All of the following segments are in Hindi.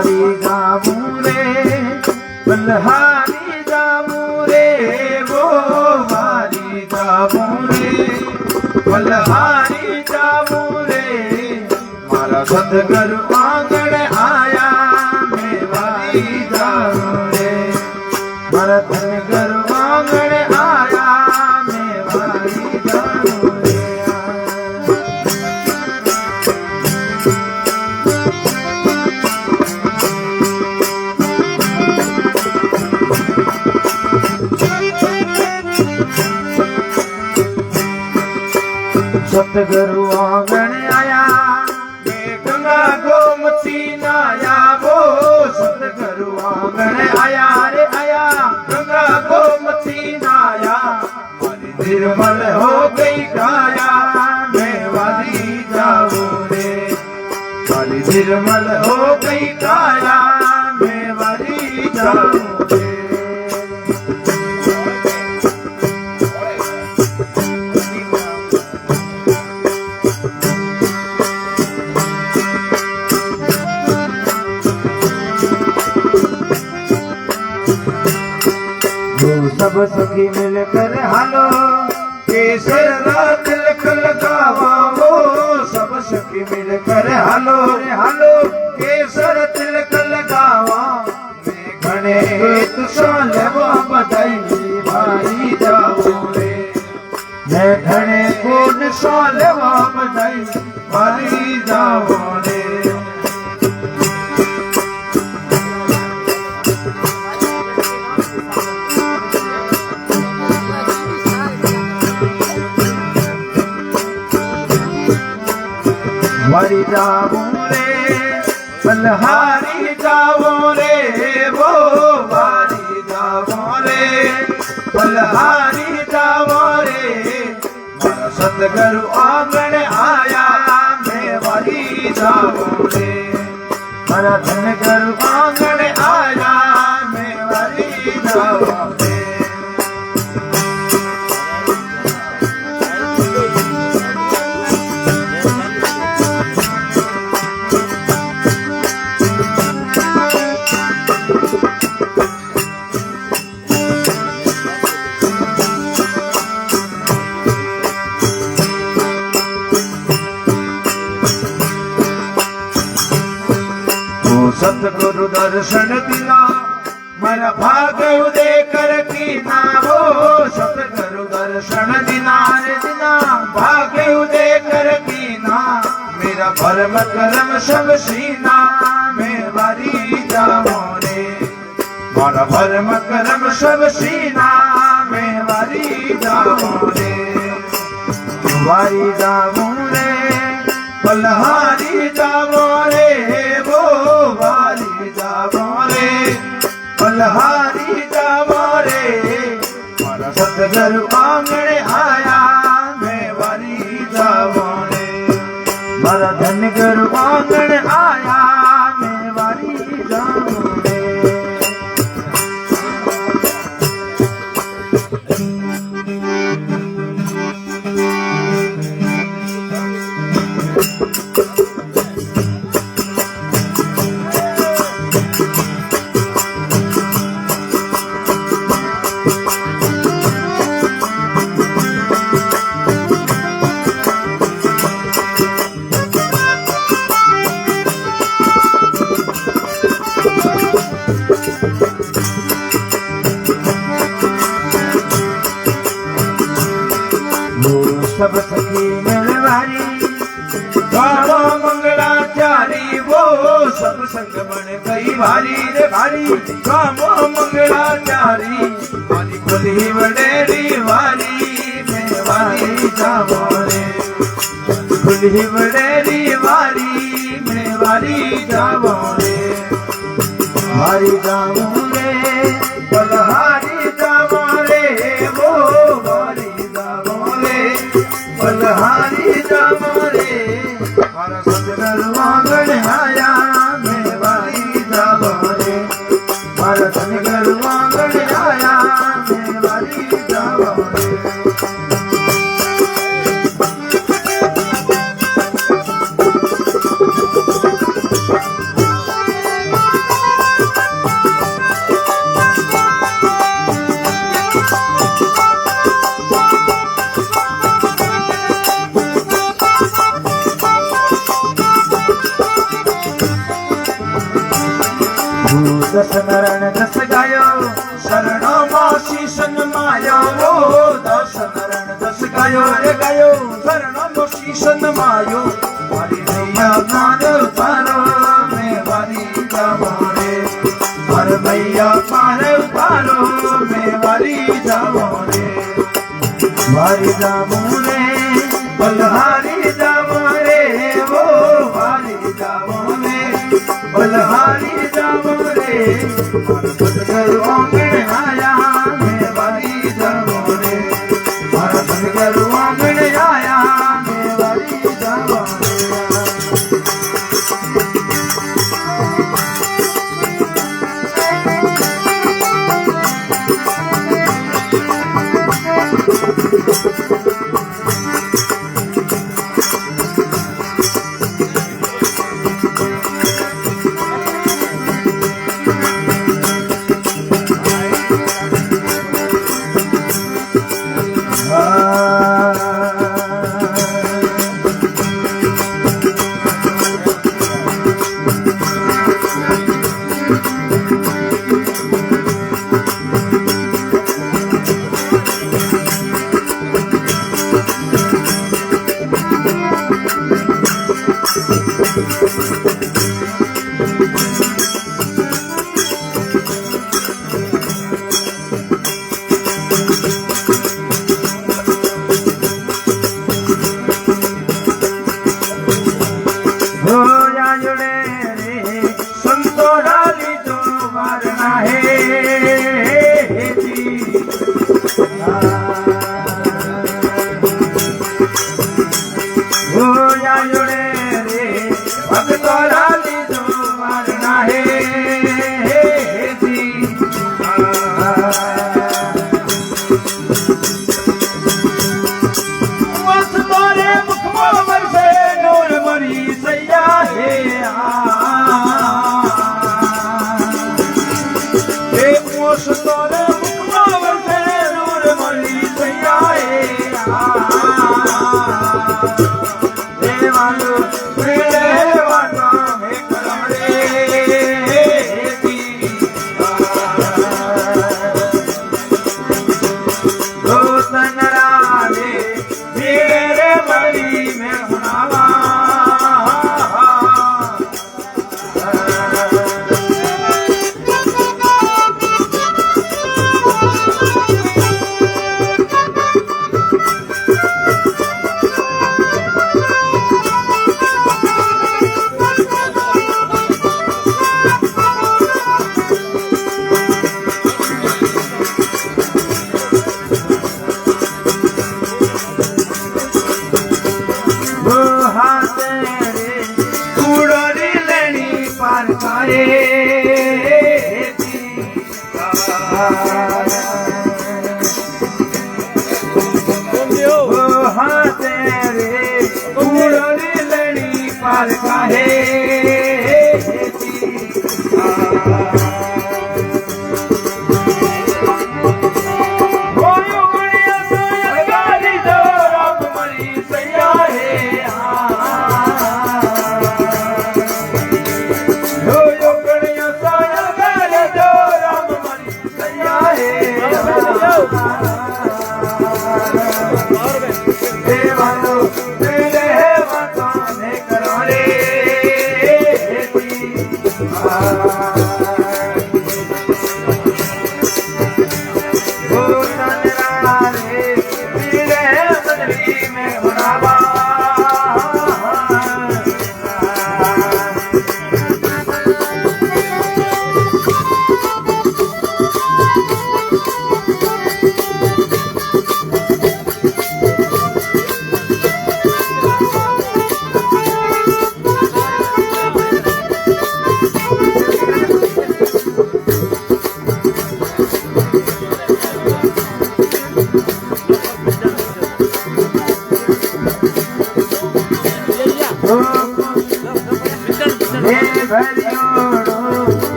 વારી ગાવું રે બલહારી જાવું રે વો વારી ગાવું રે બલહારી જાવું રે મારા સદગુરુ આંગણ આયા મેં વારી જાવું રે મારા સદગુરુ આંગણ આયા મેં વારી જાવું રે सतगुरु आंगण आया गंगा गोमती नाया वो सतगुरु आंगण आया रे आया गंगा गोमती नाया मारी निर्मल हो गई काया मैं वाली जाऊं रे मारी निर्मल हो गई काया मैं वाली जाऊं रे सब सखी मिलकर हालो केसर रात तिलक लगावा वो सब सखी मिलकर हालो रे हालो केसर तिलक लगावा मैं घने हेतु सोलवा बधाई भाई जाओ रे मैं घने गुण सोलवा बधाई भाई जाओ रे वारी जाऊं रे बलहारी जाऊं रे वो वारी जाऊं रे बलहारी जाऊं रे मारा सतगुरु आंगण आया मैं वारी जाऊं रे मारा धनगुरु आंगण आया मैं वारी जाऊं रे सतगुरु दर्शन दिला मरा भाग उदय कर कीना वो सतगुरु दर्शन दिना रे दिना भाग उदय कर कीना मेरा भरम करम सब सीना मैं वारी जाऊं रे मारा भरम करम सब सीना मैं वारी जाऊं रे वारी जाऊं रे बलहारी जाऊं रे वो वारी जाऊं रे बलहारी जाऊं रे मारा सतगुरु आंगण आया मैं वारी जाऊं रे मारा धनगुरु आंगण आया मैं वारी जाऊं रे सब सखी मिलवारी गावा मंगलाचारी वो सब संग बन गई भारी रे भारी गावा मंगलाचारी वाली खुली वडेरी वाली मैं वाली जावा रे खुली वडेरी वाली मैं वाली जावा रे भारी जाऊं रे बलहारी जावा रे वो वाली जावा रे बलहारी जाऊं रे मारा सतगुरु आंगण आया मैं वारी जाऊं रे मारा सतगुरु आंगण आया मैं वारी जाऊं रे દસ નરણ દસ ગાયો શરણમાં શીશ નમાયો દસ નરણ દસ ગાયો રે ગાયો શરણમાં શીશ નમાયો મારી નૈયા પાર ઉતારો મેં વારી જાવો રે માર નૈયા પાર ઉતારો મેં વારી જાવો રે વારી જાવો રે બલહારી જાવો રે ઓ વારી જાવો રે બલહારી જાવો રે મારા સદગુરુ આંગણે આયા મેં વારી જાવો રે મારા સદગુરુ આંગણે આયા મેં વારી જાવો રે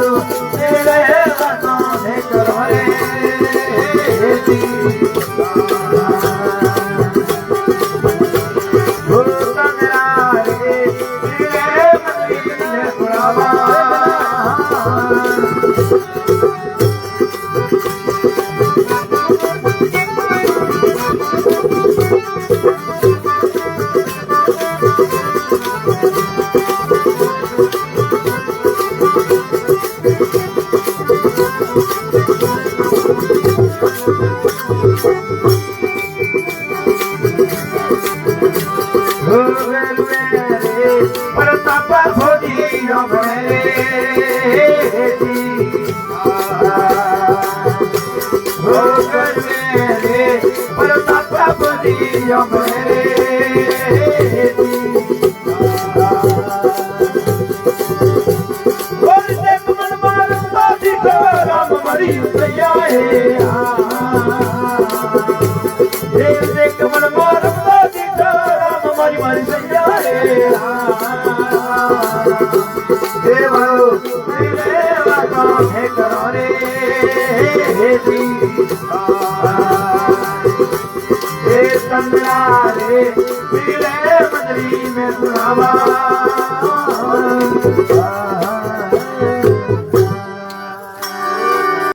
मेरे वादा है करो रे जी परतापा भोजी मेरे परतापा भोजी मेरे राम मरी कमल मार राम मरी मरी सैया देवरो मेरे वादा है करो रे जी हे तंद्रा रे मेरे मंदरी में सुनावा